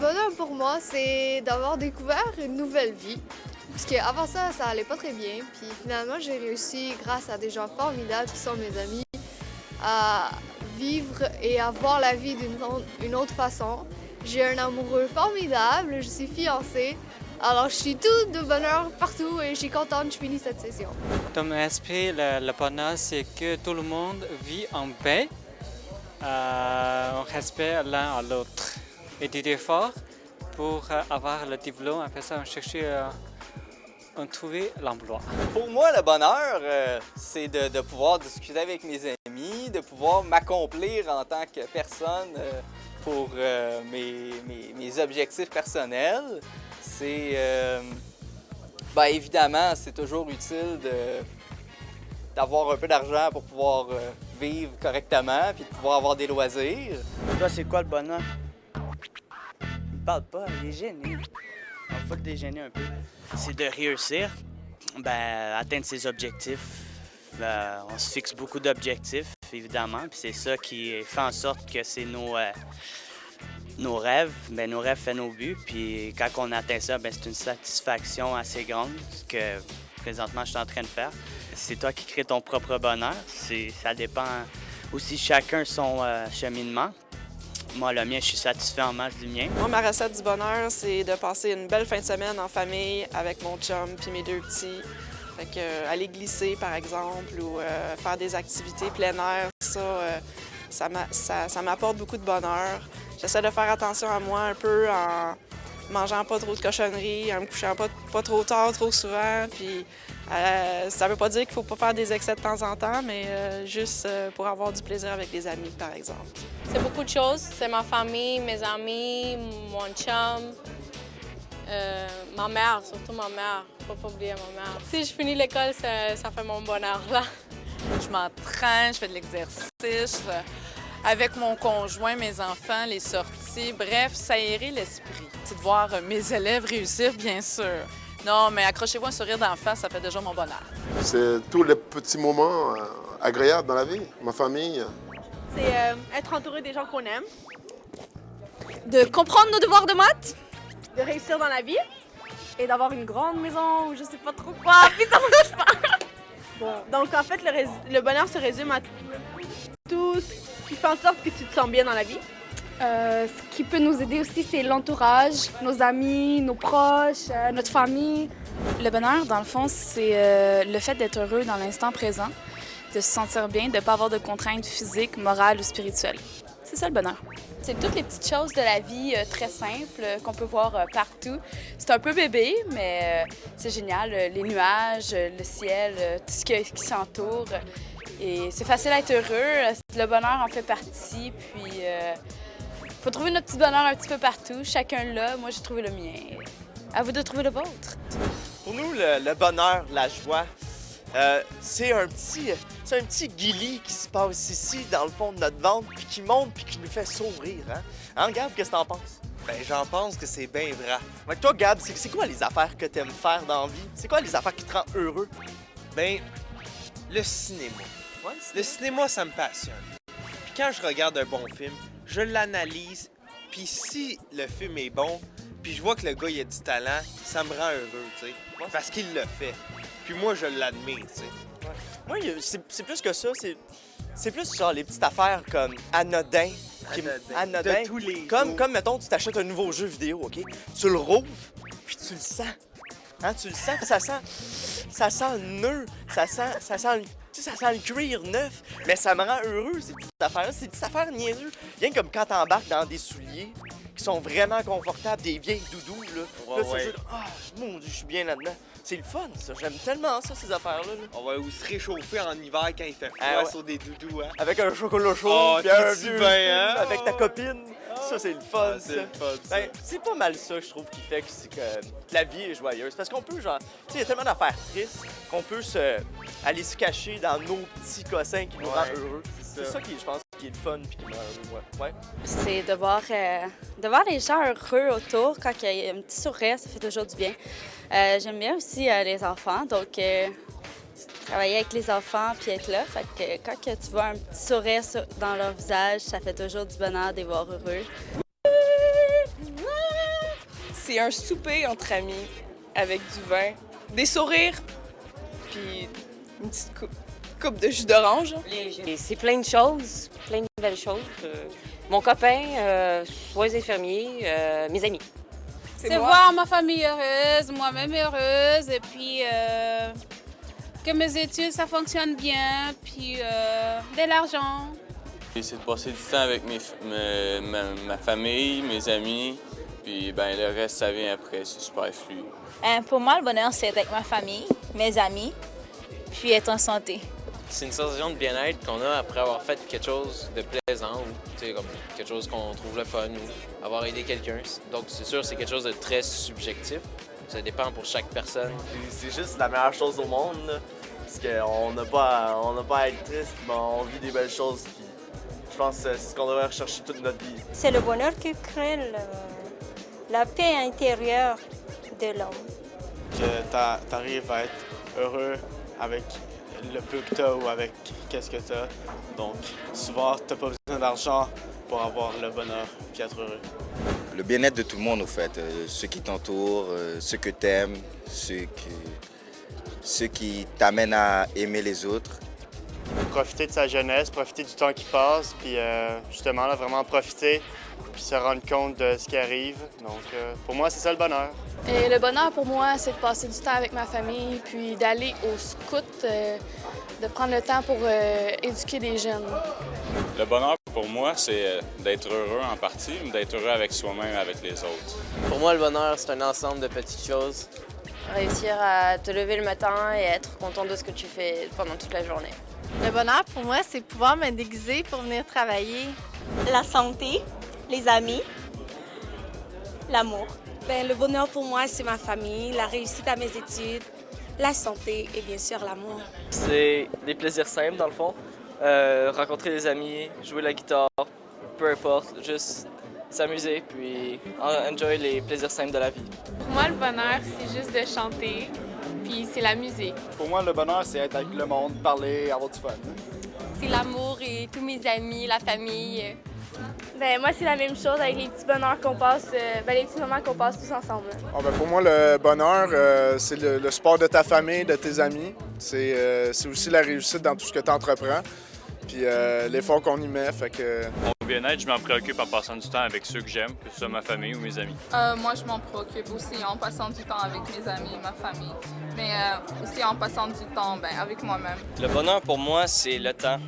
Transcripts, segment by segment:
bonheur pour moi, c'est d'avoir découvert une nouvelle vie. Parce qu'avant ça, ça allait pas très bien. Puis finalement, j'ai réussi, grâce à des gens formidables qui sont mes amis, à vivre et à voir la vie d'une autre façon. J'ai un amoureux formidable, je suis fiancée. Alors, je suis tout de bonheur partout et je suis contente que je finisse cette session. Dans mon esprit, le bonheur, c'est que tout le monde vit en paix, en respect l'un à l'autre. Et des efforts pour avoir le diplôme, après ça, on cherche à trouver l'emploi. Pour moi, le bonheur, c'est de pouvoir discuter avec mes amis, de pouvoir m'accomplir en tant que personne pour mes objectifs personnels. C'est, évidemment, c'est toujours utile d'avoir un peu d'argent pour pouvoir vivre correctement puis de pouvoir avoir des loisirs. Toi, c'est quoi le bonheur? Il parle pas, il est gêné. Il faut le dégêner un peu. C'est de réussir, atteindre ses objectifs. On se fixe beaucoup d'objectifs, évidemment, puis c'est ça qui fait en sorte que c'est nos rêves. Nos rêves font nos buts, puis quand on atteint ça, c'est une satisfaction assez grande, ce que présentement je suis en train de faire. C'est toi qui crées ton propre bonheur. Ça dépend aussi chacun son cheminement. Moi, le mien, je suis satisfait en masse du mien. Moi, ma recette du bonheur, c'est de passer une belle fin de semaine en famille avec mon chum puis mes deux petits. Fait que, aller glisser, par exemple, ou faire des activités plein air, ça m'apporte beaucoup de bonheur. J'essaie de faire attention à moi un peu en mangeant pas trop de cochonneries, en me couchant pas trop tard, trop souvent. Puis ça veut pas dire qu'il faut pas faire des excès de temps en temps, mais juste pour avoir du plaisir avec des amis, par exemple. C'est beaucoup de choses. C'est ma famille, mes amis, mon chum, ma mère, surtout ma mère. Faut pas oublier ma mère. Si je finis l'école, ça fait mon bonheur, là. Je m'entraîne, je fais de l'exercice. Avec mon conjoint, mes enfants, les sorties, bref, s'aérer l'esprit. C'est de voir mes élèves réussir, bien sûr. Non, mais accrochez-vous un sourire d'en face, ça fait déjà mon bonheur. C'est tous les petits moments agréables dans la vie, ma famille. C'est être entouré des gens qu'on aime. De comprendre nos devoirs de maths. De réussir dans la vie. Et d'avoir une grande maison ou je sais pas trop quoi. Puis ça marche pas. Bon, donc en fait, le bonheur se résume à tout ce qui fait en sorte que tu te sens bien dans la vie. Ce qui peut nous aider aussi, c'est l'entourage, nos amis, nos proches, notre famille. Le bonheur, dans le fond, c'est le fait d'être heureux dans l'instant présent, de se sentir bien, de ne pas avoir de contraintes physiques, morales ou spirituelles. C'est ça le bonheur. C'est toutes les petites choses de la vie très simples qu'on peut voir partout. C'est un peu bébé, mais c'est génial. Les nuages, le ciel, tout ce qui s'entoure. Et c'est facile à être heureux. Le bonheur en fait partie. Puis, faut trouver notre petit bonheur un petit peu partout. Chacun l'a. Moi, j'ai trouvé le mien. À vous de trouver le vôtre. Pour nous, le bonheur, la joie, c'est un petit guili qui se passe ici, dans le fond de notre ventre, puis qui monte, puis qui nous fait sourire. Hein, Gab, qu'est-ce que t'en penses? Ben, j'en pense que c'est bien vrai. Ouais, toi, Gab, c'est quoi les affaires que t'aimes faire dans la vie? C'est quoi les affaires qui te rendent heureux? Ben, le cinéma. Ouais, le cinéma, ça me passionne. Puis quand je regarde un bon film, je l'analyse, puis si le film est bon, puis je vois que le gars, il a du talent, ça me rend heureux, tu sais, parce qu'il le fait. Puis moi, je l'admire, tu sais. Moi, c'est plus que ça, c'est plus genre les petites affaires comme anodin. De tous les comme, mettons, tu t'achètes un nouveau jeu vidéo, OK? Tu le rouvres, puis tu le sens. Hein, tu le sens, puis ça sent le nœud, ça sent le cuir neuf, mais ça me rend heureux, ces petites affaires-là. Ces petites affaires niaiseuses. Rien comme quand t'embarques dans des souliers qui sont vraiment confortables, des vieilles doudous, là. Là, ce jeu, mon Dieu, je suis bien là-dedans. C'est le fun, ça. J'aime tellement ça, ces affaires-là. On va se réchauffer en hiver quand il fait froid sur des doudous, hein? Avec un chocolat chaud, puis un vieux film, hein? avec ta copine. Ça, c'est le fun, c'est le fun, ça. C'est pas mal ça, je trouve, qui fait que la vie est joyeuse. Parce qu'on peut, genre, tu sais, il y a tellement d'affaires tristes qu'on peut aller se cacher dans nos petits cossins qui nous rendent heureux. C'est ça qui, je pense, qui est le fun puis qui me rend heureux, ouais. C'est de voir les gens heureux autour quand il y a un petit sourire, ça fait toujours du bien. J'aime bien aussi les enfants, donc travailler avec les enfants puis être là. Fait que quand tu vois un petit sourire dans leur visage, ça fait toujours du bonheur de les voir heureux. c'est un souper entre amis avec du vin, des sourires, puis une petite coupe de jus d'orange. C'est plein de choses, plein de belles choses. Mon copain, soit infirmiers, mes amis. C'est voir ma famille heureuse, moi-même heureuse, et puis que mes études, ça fonctionne bien, puis de l'argent. C'est de passer du temps avec ma famille, mes amis, puis ben, le reste, ça vient après, c'est superflu. Pour moi, le bonheur, c'est être avec ma famille, mes amis, puis être en santé. C'est une sensation de bien-être qu'on a après avoir fait quelque chose de plaisant ou comme quelque chose qu'on trouve le fun ou avoir aidé quelqu'un. Donc c'est sûr, c'est quelque chose de très subjectif. Ça dépend pour chaque personne. C'est juste la meilleure chose au monde, là, parce qu'on n'a pas à être triste, mais on vit des belles choses. Puis je pense que c'est ce qu'on devrait rechercher toute notre vie. C'est le bonheur qui crée la paix intérieure de l'homme. Que tu arrives à être heureux avec le peu que tu as ou avec qu'est-ce que tu as. Donc, souvent, tu n'as pas besoin d'argent pour avoir le bonheur et être heureux. Le bien-être de tout le monde, au fait. Ceux qui t'entourent, ceux que tu aimes, ceux qui t'amènent à aimer les autres. Profiter de sa jeunesse, profiter du temps qui passe, puis justement, là, vraiment profiter, puis se rendre compte de ce qui arrive. Donc, pour moi, c'est ça le bonheur. Et le bonheur pour moi, c'est de passer du temps avec ma famille, puis d'aller au scout, de prendre le temps pour éduquer des jeunes. Le bonheur pour moi, c'est d'être heureux en partie, mais d'être heureux avec soi-même, avec les autres. Pour moi, le bonheur, c'est un ensemble de petites choses. Réussir à te lever le matin et être content de ce que tu fais pendant toute la journée. Le bonheur pour moi, c'est pouvoir me déguiser pour venir travailler. La santé, les amis, l'amour. Le bonheur pour moi, c'est ma famille, la réussite à mes études, la santé et bien sûr l'amour. C'est des plaisirs simples dans le fond. Rencontrer des amis, jouer la guitare, peu importe, juste s'amuser puis enjoy les plaisirs simples de la vie. Pour moi, le bonheur, c'est juste de chanter, puis c'est la musique. Pour moi, le bonheur, c'est être avec le monde, parler, avoir du fun. C'est l'amour et tous mes amis, la famille. Moi, c'est la même chose avec les petits bonheurs qu'on passe, les petits moments qu'on passe tous ensemble. Pour moi, le bonheur, c'est le sport de ta famille, de tes amis. C'est aussi la réussite dans tout ce que tu entreprends. Puis l'effort qu'on y met, fait que... Mon bien-être, je m'en préoccupe en passant du temps avec ceux que j'aime, que ce soit ma famille ou mes amis. Moi, je m'en préoccupe aussi en passant du temps avec mes amis, ma famille, mais aussi en passant du temps avec moi-même. Le bonheur pour moi, c'est le temps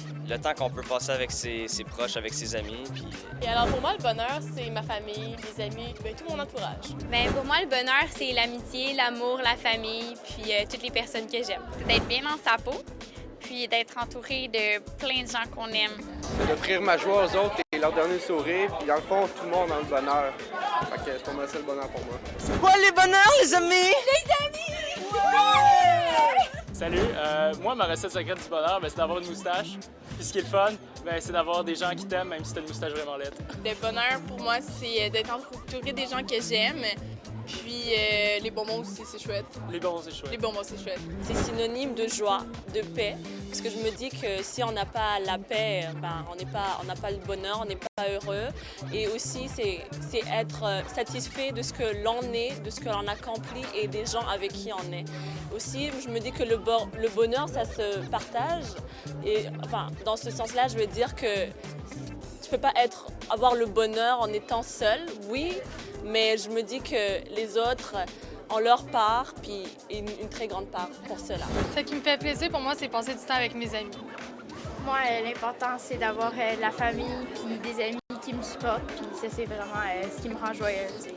qu'on peut passer avec ses proches, avec ses amis. Puis... Et alors pour moi, le bonheur, c'est ma famille, mes amis, tout mon entourage. Pour moi, le bonheur, c'est l'amitié, l'amour, la famille, puis toutes les personnes que j'aime. C'est d'être bien dans sa peau, puis d'être entouré de plein de gens qu'on aime. C'est d'offrir ma joie aux autres et leur donner le sourire, puis dans le fond, tout le monde a le bonheur. Fait que c'est pas mal ça le bonheur pour moi. C'est quoi les bonheurs, les amis? Les amis! Ouais! Salut, moi, ma recette secrète du bonheur, c'est d'avoir une moustache. Puis ce qui est le fun, c'est d'avoir des gens qui t'aiment, même si t'as une moustache vraiment laide. Le bonheur, pour moi, c'est d'être entouré des gens que j'aime. Puis les bonbons aussi, c'est chouette. Les bonbons, c'est chouette. Les bonbons, c'est chouette. C'est synonyme de joie, de paix. Parce que je me dis que si on n'a pas la paix, on n'a pas le bonheur, on n'est pas heureux. Et aussi, c'est être satisfait de ce que l'on est, de ce que l'on accomplit et des gens avec qui on est. Aussi, je me dis que le bonheur, ça se partage. Et dans ce sens-là, je veux dire que tu peux pas avoir le bonheur en étant seul, oui, mais je me dis que les autres ont leur part, puis une très grande part pour cela. Ce qui me fait plaisir pour moi, c'est passer du temps avec mes amis. Moi, l'important, c'est d'avoir la famille, puis des amis qui me supportent, puis ça, c'est vraiment ce qui me rend joyeuse.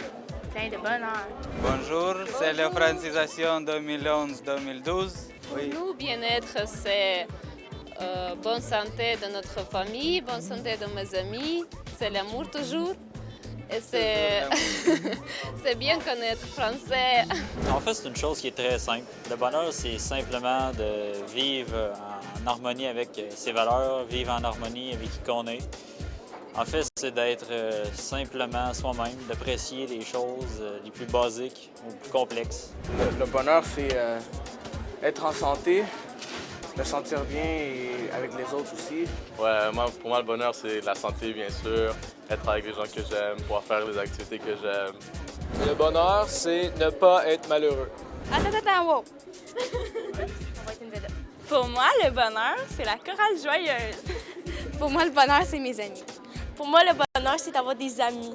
Plein de bonheur. Bonjour, c'est la francisation 2011-2012. Pour nous, bien-être, c'est bonne santé de notre famille, bonne santé de mes amis, c'est l'amour toujours. Et c'est bien connaître français. En fait, c'est une chose qui est très simple. Le bonheur, c'est simplement de vivre en harmonie avec ses valeurs, vivre en harmonie avec qui qu'on est. En fait, c'est d'être simplement soi-même, d'apprécier les choses les plus basiques ou plus complexes. Le bonheur, c'est être en santé, me sentir bien et avec les autres aussi. Ouais, pour moi, le bonheur, c'est la santé, bien sûr. Être avec les gens que j'aime, pouvoir faire les activités que j'aime. Le bonheur, c'est ne pas être malheureux. Attends, wow. Pour moi, le bonheur, c'est la chorale joyeuse. Pour moi, le bonheur, c'est mes amis. Pour moi, le bonheur, c'est d'avoir des amis.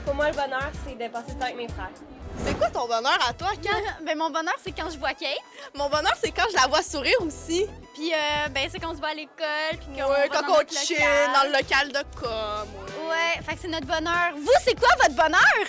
Pour moi, le bonheur, c'est de passer du temps avec mes frères. C'est quoi ton bonheur à toi, Kat? Ben, mon bonheur, c'est quand je vois Kate. Mon bonheur, c'est quand je la vois sourire aussi. Puis, ben, c'est quand on se voit à l'école. Puis Ouais, quand on chill local. dans le local de com. Ouais, fait que c'est notre bonheur. Vous, c'est quoi votre bonheur?